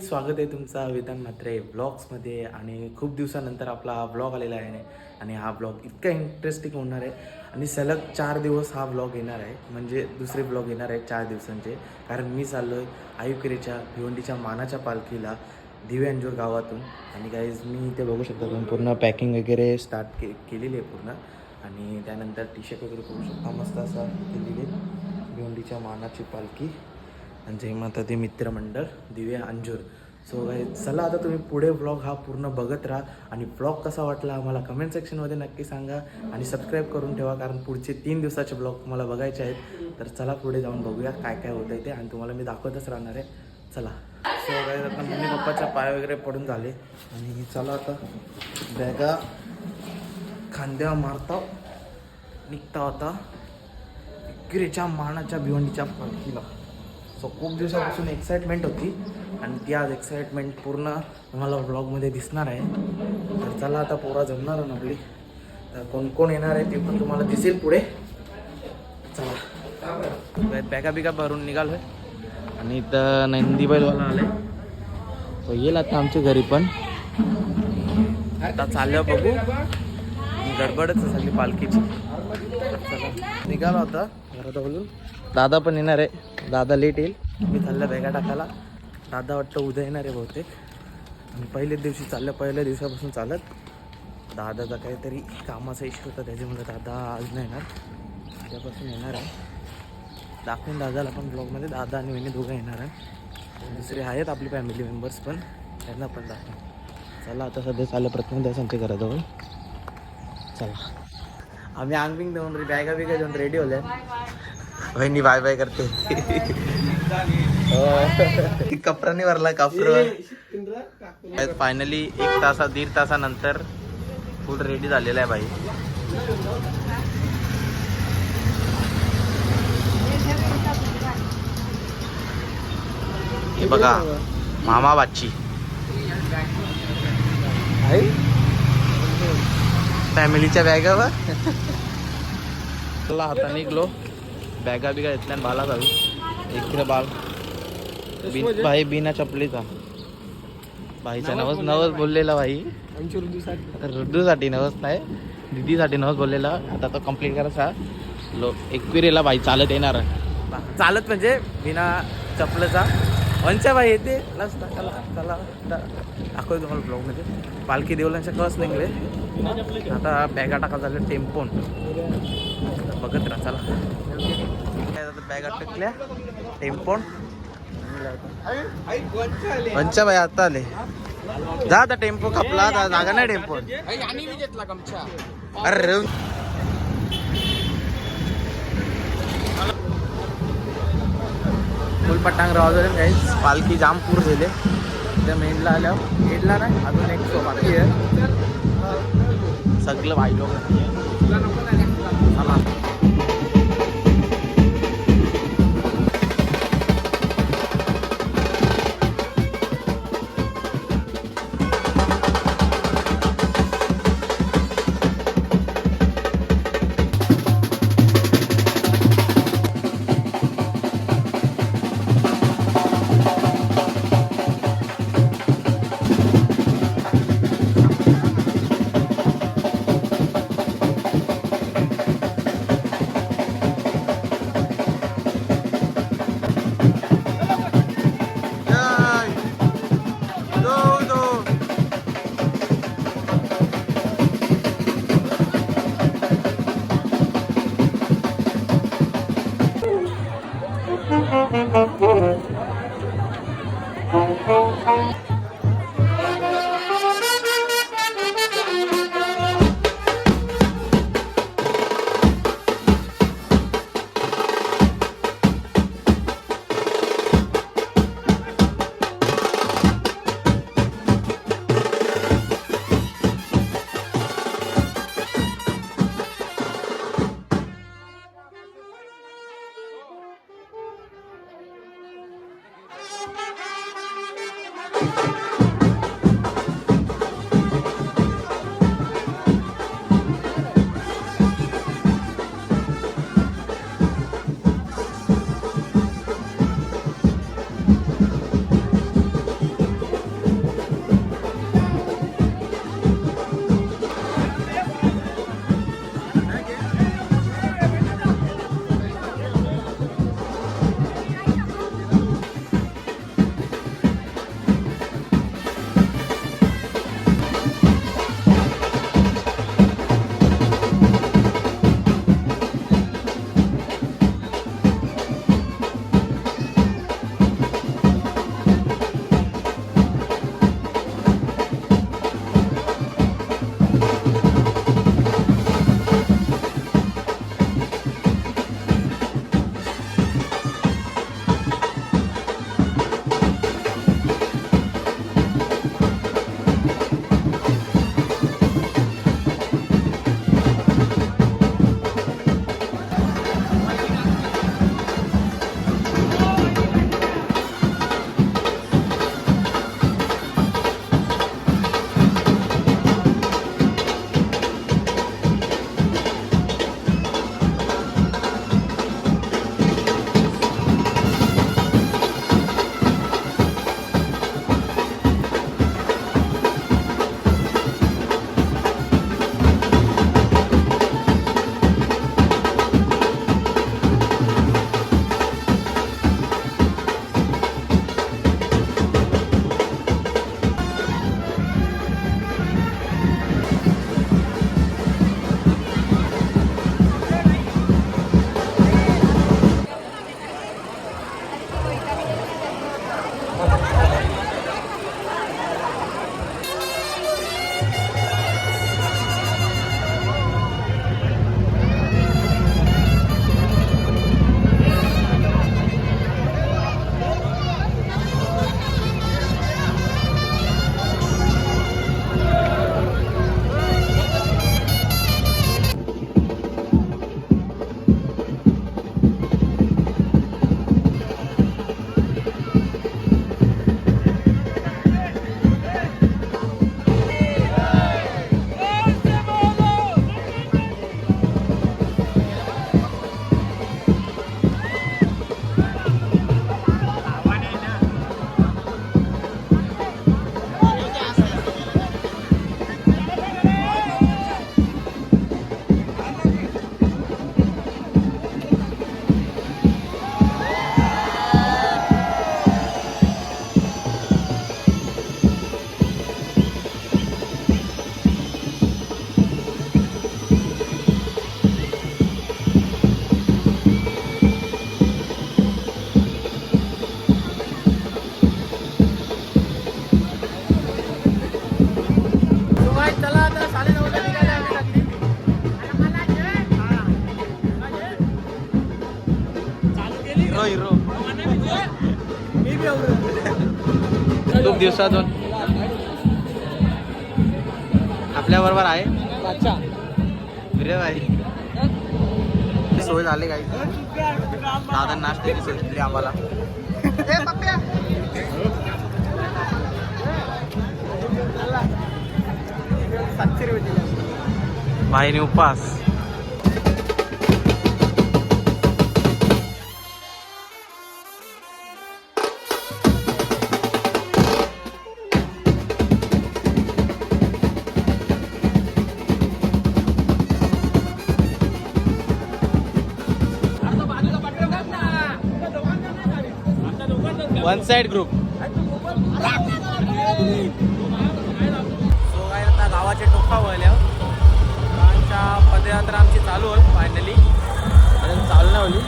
स्वागत आहे तुमचा वेदांत म्हात्रे ब्लॉग्समध्ये. आणि खूप दिवसानंतर आपला हा ब्लॉग आलेला आहे आणि हा ब्लॉग इतका इंटरेस्टिंग होणार आहे. आणि सलग 4 दिवस हा ब्लॉग येणार आहे, म्हणजे दुसरे ब्लॉग येणार आहे 4 दिवसांचे. कारण मी चाललो आहे आयुकेरेच्या भिवंडीच्या मानाच्या पालखीला दिव्यांजूर गावातून. आणि गाईज मी इथे बघू शकता, तुम्ही पूर्ण पॅकिंग वगैरे स्टार्ट केलेली आहे पूर्ण. आणि त्यानंतर टी शर्ट वगैरे करू शकता, मस्त असा केलेली आहे भिवंडीच्या मानाची पालखी आणि जय माता दी मित्रमंडळ दिव्या अंजूर. सो गाईज चला आता तुम्ही पुढे ब्लॉग हा पूर्ण बघत राहा. आणि ब्लॉग कसा वाटला आम्हाला कमेंट सेक्शनमध्ये नक्की सांगा. आणि सबस्क्राईब करून ठेवा, कारण पुढचे 3 दिवसाचे ब्लॉग तुम्हाला बघायचे आहेत. तर चला पुढे जाऊन बघूया काय काय होतं आहे ते, आणि तुम्हाला मी दाखवतच राहणार आहे. चला. सो गाईज आता मम्मी पप्पाच्या पाय वगैरे पडून झाले आणि चला आता बॅगा खांद्या मारता निघता होता इकरेच्या मानाच्या भिवंडीच्या पालखीला. सो खूप दिवसापासून एक्साइटमेंट होती आणि ती आज एक्साइटमेंट पूर्ण तुम्हाला ब्लॉगमध्ये दिसणार आहे. तर चला आता पोरा जमणार आहे आपली. तर कोण कोण येणार आहे ते पण तुम्हाला दिसेल पुढे. चला बॅगा बिगा भरून निघालो आहे आणि इथं नंदी बैलवाला आले तो येईल आता आमच्या घरी पण. आता चाललं बघू, गडबडच आहे सगळी पालखीची. चला निघालो आता घरात बोलून. दादा पण येणार आहे, दादा लेट येईल. मी चाललं बॅगा टाकायला. दादा वाटतं उद्या येणार आहे बहुतेक. आणि पहिल्याच दिवशी चाललं, पहिल्या दिवसापासून चालत. दादाचा काहीतरी कामाचा इश्यू होता त्याच्यामुळे दादा आज नाही येणार, उद्यापासून येणार आहे. दाखवून दादाला पण ब्लॉगमध्ये दादा आणि मी दोघं येणार आहे. दुसरे आहेत आपले फॅमिली मेंबर्स पण, त्यांना पण दाखवून. चला आता सध्या चाललं प्रथम दासांच्या घराजवळ. चला आम्ही आंगबिंग देऊन बॅगा बिगा देऊन रेडी होले. बहिणी बाय बाय करते. कपराने भरला कापर. फायनली 1-1.5 तासानंतर फुल रेडी झालेला आहे बाई. हे बघा मामा बाची फॅमिलीच्या बॅगावर. चला आता निघलो, बॅगा बिगा घेतल्या आणि बाला जावी. इकडे बाल भाई बिना चपलीचा. भाईचा नवस बोललेला भाई, रुद्दूसाठी नवस नाही, दिदीसाठी नवस बोललेला. आता तो कम्प्लीट करायचा. एकविरेला भाई चालत येणार, चालत म्हणजे बिना चपलेचा. वंचा भाई येते नसता. चला चला दाखवतो तुम्हाला ब्लॉगमध्ये. पालखी देवलांच्या कळस निघले. आता बॅगा टाका झाले टेम्पोन, बघत राहा. चला बॅगा टाकल्या टेम्पोन. वंचा भाई आता आले. जा आता टेम्पो खपला, जागा नाही टेम्पोन. अरे फुल पटांग राहतो गाईज. पालखी जाम पूर झाले. त्या मेनला आल्यावर एडला नाही अजून एक शो बाकी आहे. सगळं भाई लोक चला. हिरो हिरो खूप दिवसातून आपल्या बरोबर आहे भाई. सोय झाली काही दादा नाश्त्याची सोय दिली आम्हाला. भाईने उपास. One side group. सो काय आता गावाचे टोका वळल्या आमच्या पदयात्रा आमची चालू होईल फायनली. अजून चालू नाही होली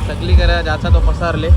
सगळी करा ज्याचा तो पसारले.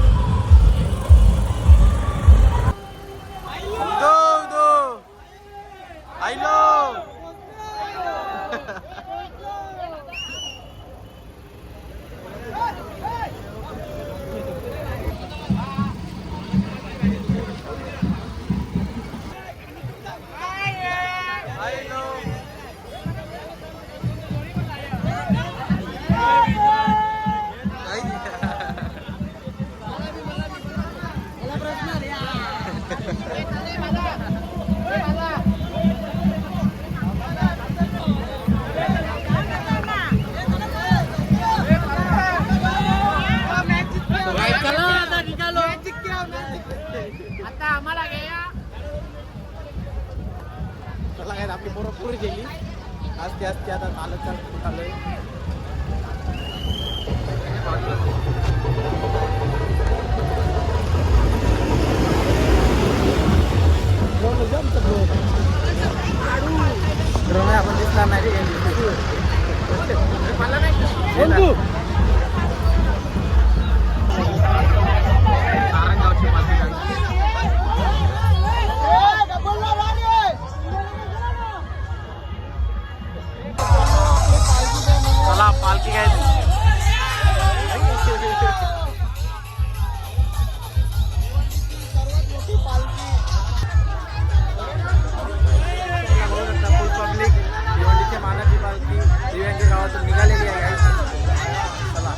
आपली पोरं पुरी गेली असते असते आता चालत चालत आलोय. आपण दिसणार नाही चला पालखी काय फुल पब्लिक भिवंडीच्या मानाची पालखी दिव्यांगी गावातून निघालेली आहे. चला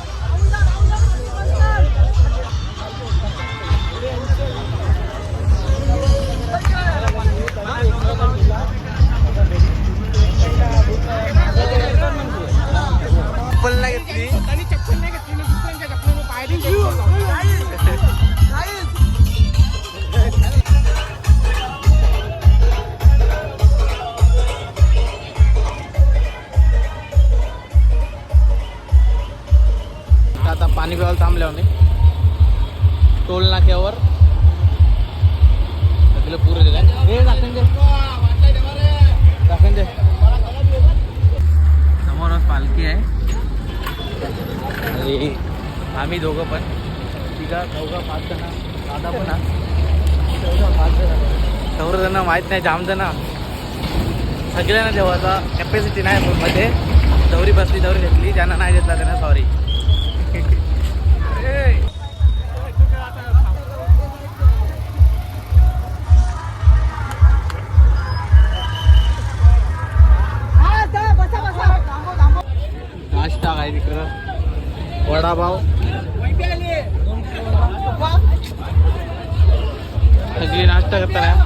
चप्पल नाही घेतली. चप्पल नाही घेतली दुसऱ्यांच्या चप्पल पायरी आता पाणी प्यायला थांबल्या मी टोल नाक्यावर तिला पुरे दिला दाखवून दे. समोरच पालखी आहे आणि आम्ही दोघं पण तिघा चौघा 5 जण दादा पण 5 जण 4 जण माहीत नाही जाम जण सगळ्यांना जेव्हाचा कॅपॅसिटी नाही फोनमध्ये. दौरी बसली दौरी घेतली ज्यांना नाही घेतला त्यांना सॉरी. नाश्ता काय तिकडं वडापाव सगळी नाश्ता करताना.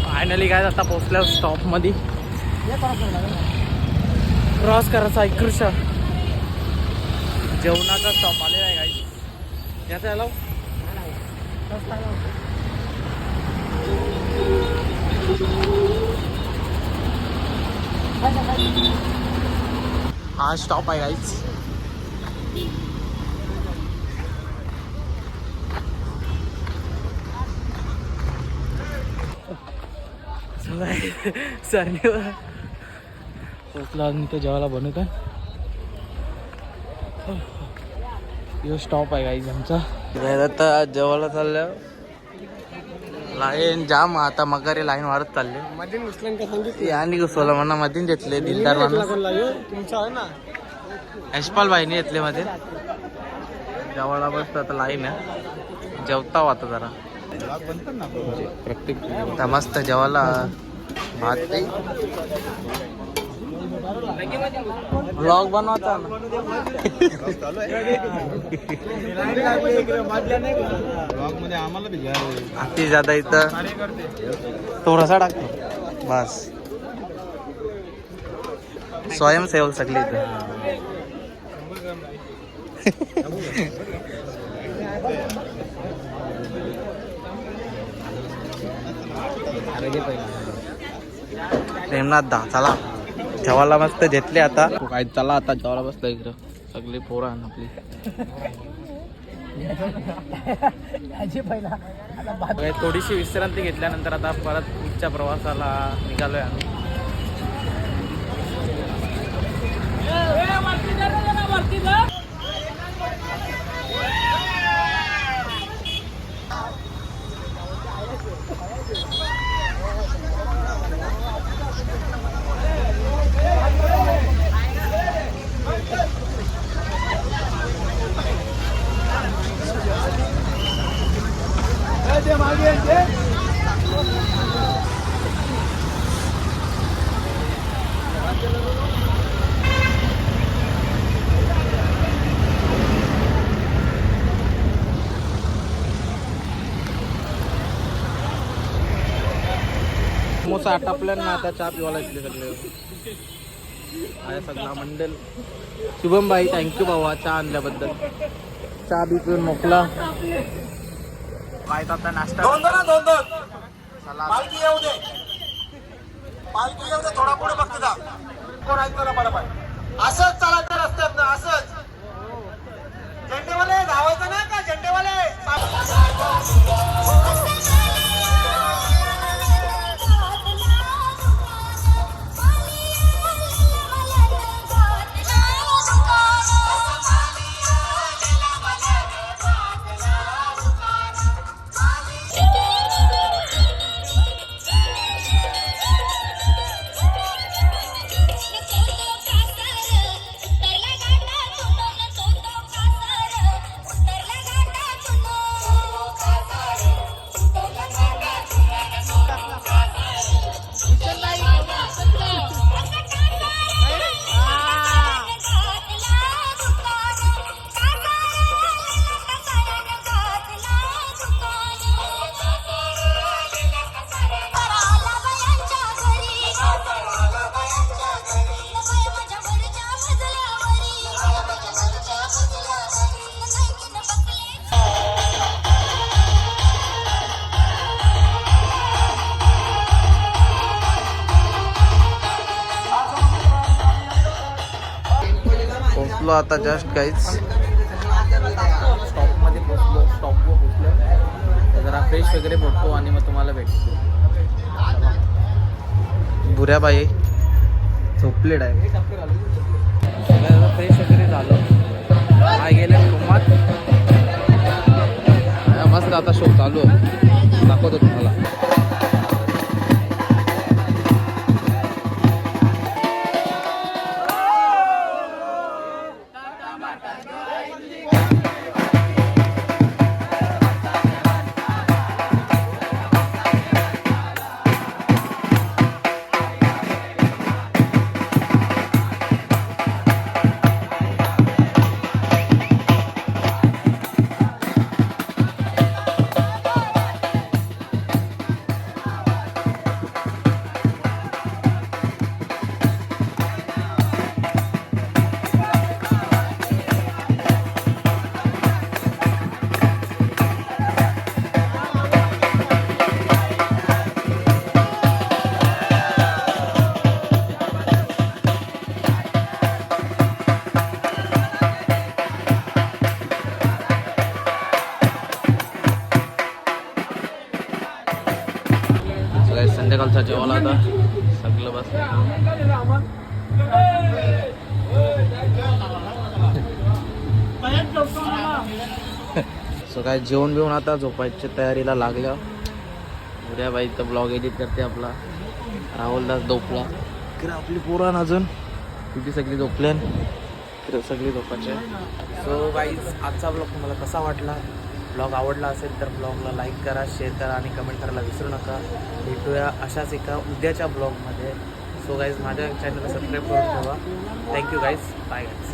फायनली काय आता पोहोचल्या स्टॉप मध्ये क्रॉस करायचा इकृष जेवणाचा स्टॉप आलेला आहे गाईस. याचा आला हा स्टॉप आहे गाईस. सरनीवर पोचला अजून इथं जेवायला बनवता. यो स्टॉप आहे गाईज आमचा. आता जेवायला चाललं लाईन जाम आता मगारी लाईन वाढत चालली. मधीन घुसल्यानंतर सांगितलं यांनी घुसवलं म्हणा मधीन घेतले दिलदार माणूस. तुमचा आहे ना यशपाल भाईने घेतले मध्ये. जेवायला बसत आता लाईन आहे. जेवता आता जरा प्रत्येक मस्त जेवायला भात नाही. ब्लॉग बनवता ना. अति ज्यादा इथं थोडासा टाकतो बस. स्वयंसेवक सगळे इथं. प्रेमनाथ दा चला जेवायला मस्त घेतले आता. काय चला आता जेवायला बसला इकडं सगळे पोरं आहे आपली. थोडीशी विश्रांती घेतल्यानंतर आता परत पुढच्या प्रवासाला निघालोय आम्ही. समोसा आटापल्यानं आता चहा पिवायला इथले सगळे आहे सगळा मंडल. शुभम भाई थँक्यू भावा चहा आणल्याबद्दल. चहा बी पिऊन मोकला. काय आता नाश्ता पालखी येऊ दे थोडा पुढे बघते जा. कोण ऐकतो ना मला पाहिजे असंच चालायचं रस्त्यात ना असंच. झेंडेवाले धावायचं ना का झेंडेवाले. पोचलो आता जस्ट काहीच स्टॉपमध्ये पोचलो. स्टॉपवर पोचलो जरा फ्रेश वगैरे बोलतो आणि मग तुम्हाला भेटतो. बुऱ्याबाई झोपले डायरेक्ट. सगळं फ्रेश वगैरे झालं. काय गेले रूमात मस्त. आता शो चालू आहे दाखवतो तुम्हाला. संध्याकाळचा जेवायला आता सगळं बस. सो काय जेवण बिवून आता झोपायच्या तयारीला लागल्या. उद्या बाई तर ब्लॉग एडिट करते आपला राहुलदास झोपला. इकडे आपली पोरान अजून तिथे सगळी झोपल्यान, इकडे सगळी झोपायचे. सो गाईज आजचा ब्लॉग तुम्हाला कसा वाटला? ब्लॉग आवडला असेल तर ब्लॉगला लाईक करा, शेअर करा आणि कमेंट करायला विसरू नका. भेटूया अशाच एका उद्याच्या ब्लॉगमध्ये. सो गाईज माझ्या चॅनलला सबस्क्राईब करून ठेवा. Thank you guys, bye guys.